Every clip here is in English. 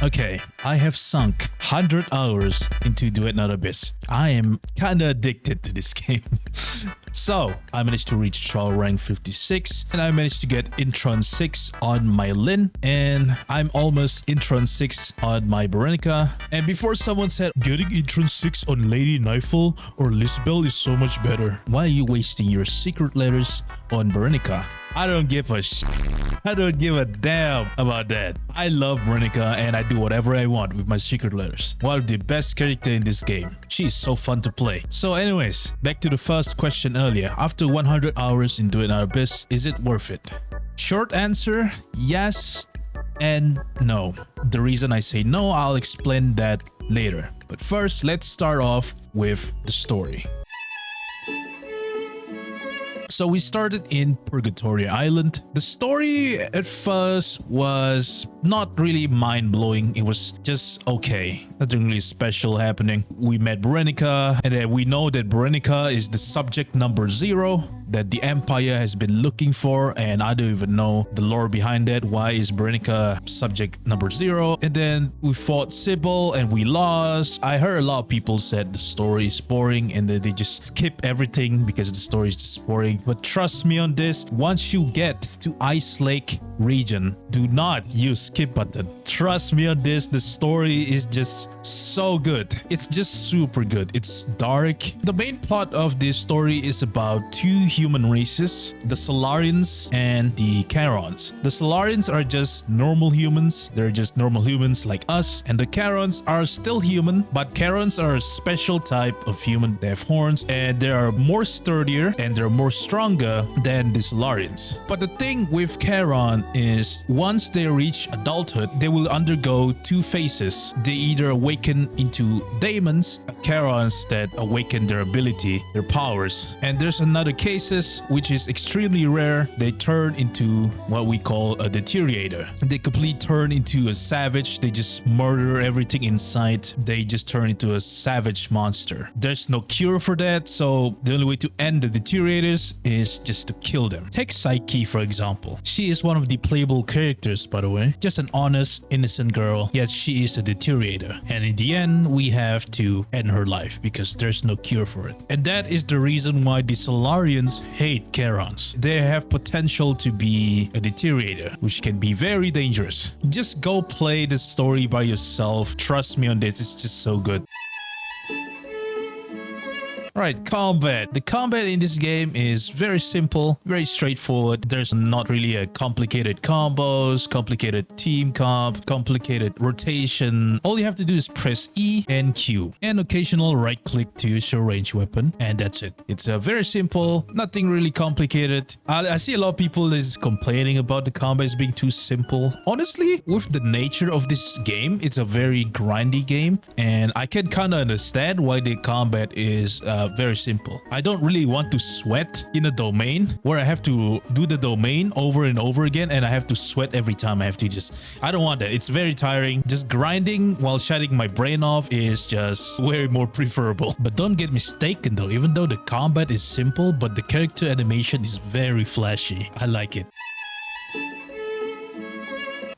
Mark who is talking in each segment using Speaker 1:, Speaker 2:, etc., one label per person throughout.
Speaker 1: Okay, I have sunk 100 hours into Duetnightabyss. I am kinda addicted to this game. So, I managed to reach trial rank 56 and I managed to get Intron 6 on my Lin, and I'm almost Intron 6 on my Berenica. And before someone said, getting Intron 6 on Lady Nightfall or Lisbel is so much better, why are you wasting your secret letters on Berenica? I don't give a I don't give a damn about that. I love Berenica and I do whatever I want with my secret letters. One of the best character in this game. She's so fun to play. So anyways, back to the first question earlier. After 100 hours in Duetnightabyss, is it worth it? Short answer, yes and no. The reason I say no, I'll explain that later. But first, let's start off with the story. So we started in Purgatory Island. The story at first was not really mind-blowing. It was just okay. Nothing really special happening. We met Berenica, and then we know that Berenica is the subject number 0 that the Empire has been looking for, and I don't even know the lore behind that. Why is Berenica subject number 0? And then we fought Sybil and we lost. I heard a lot of people said the story is boring and that they just skip everything because the story is just boring. But trust me on this, once you get to Ice Lake region, do not use skip button. Trust me on this, the story is just so good. It's just super good. It's dark. The main plot of this story is about two human races, the Solarians and the Charons. The Solarians are just normal humans. They're just normal humans like us, and the Charons are still human, but Charons are a special type of human. They have horns and they are more sturdier and they're more stronger than the Solarians. But the thing with Charon is once they reach adulthood, they will undergo two phases. They either awaken into daemons, Charons that awaken their ability, their powers, and there's another cases which is extremely rare. They turn into what we call a deteriorator. They completely turn into a savage. They just murder everything in sight. They just turn into a savage monster. There's no cure for that, so the only way to end the deteriorators is just to kill them. Take Psyche for example. She is one of the playable characters, by the way. Just an honest, innocent girl, yet she is a deteriorator. And in the end, we have to end her life because there's no cure for it. And that is the reason why the Solarians hate Charons. They have potential to be a deteriorator, which can be very dangerous. Just go play the story by yourself. Trust me on this, it's just so good. Right, combat. The combat in this game is very simple, very straightforward. There's not really a complicated combos, complicated team comp, complicated rotation. All you have to do is press E and Q and occasional right click to use your range weapon, and that's it. It's very simple, nothing really complicated. I see a lot of people that is complaining about the combat as being too simple. Honestly, with the nature of this game, it's a very grindy game, and I can kind of understand why the combat is very simple. I don't really want to sweat in a domain where I have to do the domain over and over again and I have to sweat every time. I don't want that. It's very tiring. Just grinding while shutting my brain off is just way more preferable. But don't get mistaken though, even though the combat is simple, but the character animation is very flashy. I like it.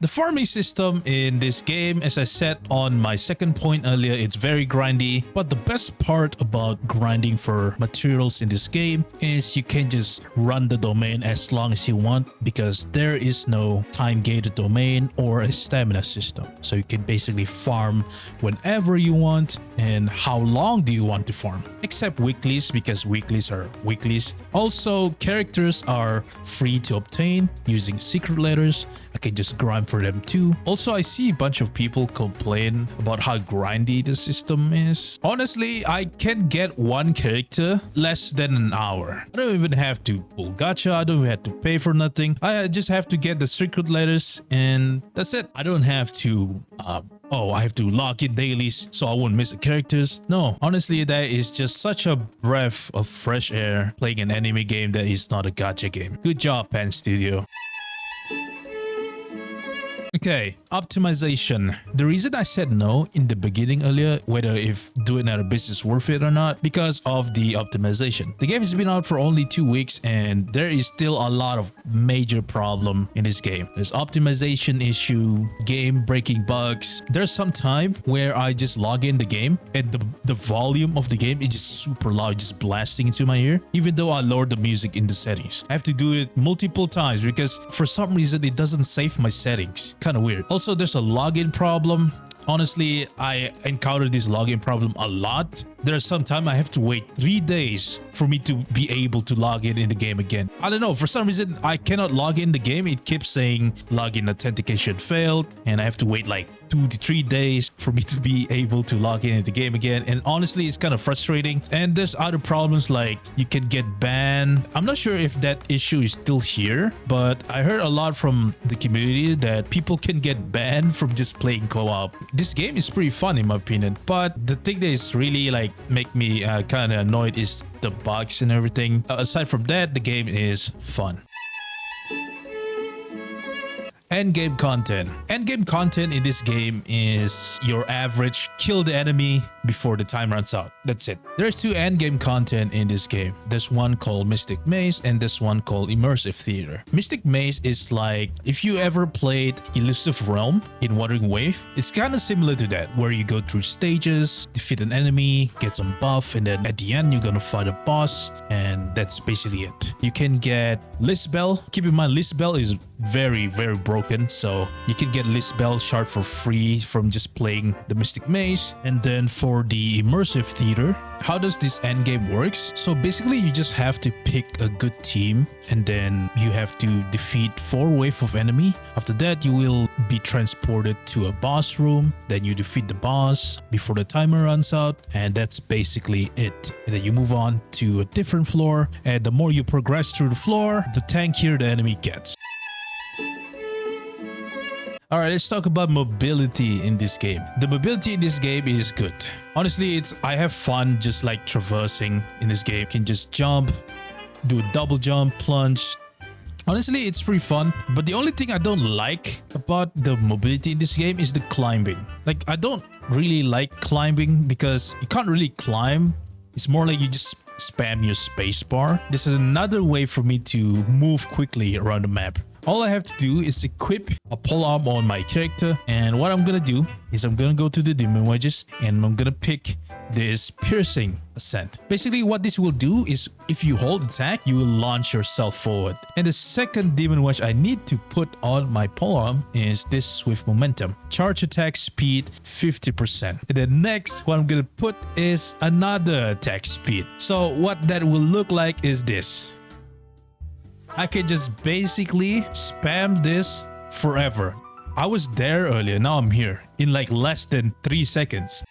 Speaker 1: The farming system in this game, as I said on my second point earlier, it's very grindy. But the best part about grinding for materials in this game is you can just run the domain as long as you want because there is no time-gated domain or a stamina system. So you can basically farm whenever you want and how long do you want to farm. Except weeklies, because weeklies are weeklies. Also, characters are free to obtain using secret letters. I can just grind for them too. Also, I see a bunch of people complain about how grindy the system is. Honestly, I can get one character less than an hour. I don't even have to pull gacha. I don't have to pay for nothing. I just have to get the secret letters and that's it. I don't have to oh, I have to log in daily so I won't miss the characters. No, honestly, that is just such a breath of fresh air playing an anime game that is not a gacha game. Good job, Pan Studio. Okay, optimization. The reason I said no in the beginning earlier, whether if Duetnightabyss is worth it or not, because of the optimization. The game has been out for only 2 weeks and there is still a lot of major problem in this game. There's optimization issue, game breaking bugs. There's some time where I just log in the game and the volume of the game is just super loud, just blasting into my ear, even though I lowered the music in the settings. I have to do it multiple times because for some reason it doesn't save my settings. Kind of weird. Also, there's a login problem. Honestly, I encountered this login problem a lot. There's some time I have to wait 3 days for me to be able to log in the game again. I don't know, for some reason I cannot log in the game. It keeps saying login authentication failed and I have to wait like 2 to 3 days for me to be able to log in the game again. And honestly, it's kind of frustrating. And there's other problems like you can get banned. I'm not sure if that issue is still here, but I heard a lot from the community that people can get banned from just playing co-op. This game is pretty fun in my opinion, but the thing that is really like make me kind of annoyed is the bugs and everything. Aside from that, the game is fun. Endgame content. Endgame content in this game is your average kill the enemy before the time runs out. That's it. There's 2 endgame content in this game. There's one called Mystic Maze and there's one called Immersive Theater. Mystic Maze is like if you ever played Elusive Realm in Wuthering Wave, it's kind of similar to that, where you go through stages, defeat an enemy, get some buff, and then at the end you're gonna fight a boss, and that's basically it. You can get Lisbel. Keep in mind, Lisbel is very broken, so you can get Lisbel shard for free from just playing the Mystic Maze. And then for the Immersive Theater, how does this endgame works? So basically you just have to pick a good team and then you have to defeat 4 waves of enemy. After that you will be transported to a boss room, then you defeat the boss before the timer runs out, and that's basically it. And then you move on to a different floor, and the more you progress through the floor, the tankier the enemy gets. Alright, let's talk about mobility in this game. The mobility in this game is good. Honestly, I have fun just like traversing in this game. You can just jump, do a double jump, plunge. Honestly, it's pretty fun. But the only thing I don't like about the mobility in this game is the climbing. Like, I don't really like climbing because you can't really climb. It's more like you just spam your space bar. This is another way for me to move quickly around the map. All I have to do is equip a polearm on my character, and what I'm gonna do is I'm gonna go to the demon wedges and I'm gonna pick this piercing ascent. Basically what this will do is if you hold attack, you will launch yourself forward. And the second demon wedge I need to put on my polearm is this swift momentum. Charge attack speed 50%. And then next what I'm gonna put is another attack speed. So what that will look like is this. I can just basically spam this forever. I was there earlier, now I'm here in like less than 3 seconds.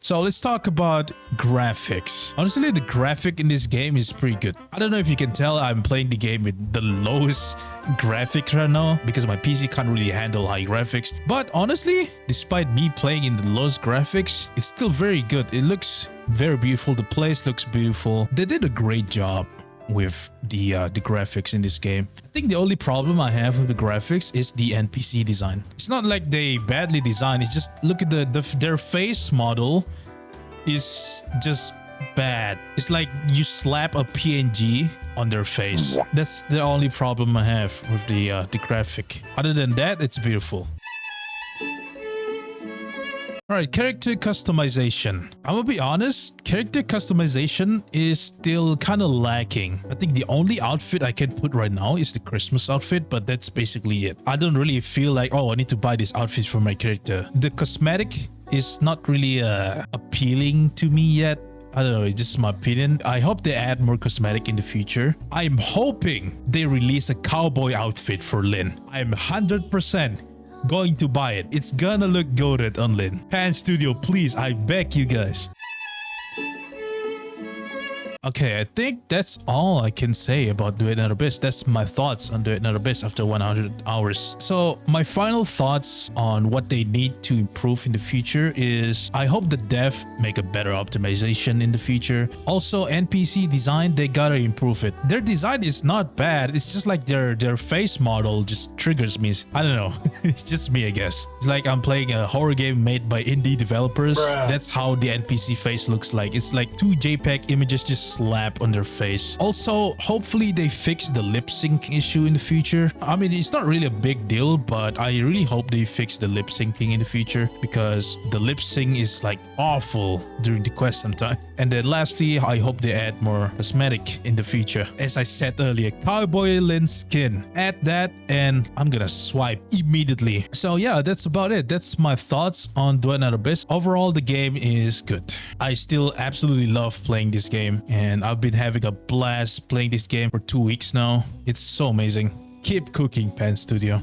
Speaker 1: So let's talk about graphics. Honestly, the graphic in this game is pretty good. I don't know if you can tell I'm playing the game with the lowest graphics right now because my PC can't really handle high graphics. But honestly, despite me playing in the lowest graphics, it's still very good. It looks very beautiful. The place looks beautiful. They did a great job with the graphics in this game. I think the only problem I have with the graphics is the NPC design. It's not like they badly designed. It's just look at their face model is just bad. It's like you slap a PNG on their face. That's the only problem I have with the graphic. Other than that, it's beautiful. Alright, character customization. I'm gonna be honest, character customization is still kind of lacking. I think the only outfit I can put right now is the Christmas outfit, but that's basically it. I don't really feel like, oh, I need to buy this outfit for my character. The cosmetic is not really appealing to me yet. I don't know, it's just my opinion. I hope they add more cosmetic in the future. I'm hoping they release a cowboy outfit for Lynn. I'm 100% going to buy it. It's gonna look goated on Lynn. Pan Studio, please, I beg you guys. Okay, I think that's all I can say about Duetnightabyss. That's my thoughts on Duetnightabyss after 100 hours. So my final thoughts on what they need to improve in the future is I hope the dev make a better optimization in the future. Also, NPC design, they gotta improve it. Their design is not bad. It's just like their face model just triggers me. I don't know. It's just me, I guess. It's like I'm playing a horror game made by indie developers. That's how the NPC face looks like. It's like two JPEG images just slap on their face. Also, hopefully they fix the lip sync issue in the future. I mean, it's not really a big deal, but I really hope they fix the lip syncing in the future because the lip sync is like awful during the quest sometimes. And then lastly, I hope they add more cosmetic in the future. As I said earlier, cowboy lens skin. Add that and I'm gonna swipe immediately. So yeah, that's about it. That's my thoughts on Duetnightabyss. Overall, the game is good. I still absolutely love playing this game and I've been having a blast playing this game for 2 weeks now. It's so amazing. Keep cooking, Pan Studio.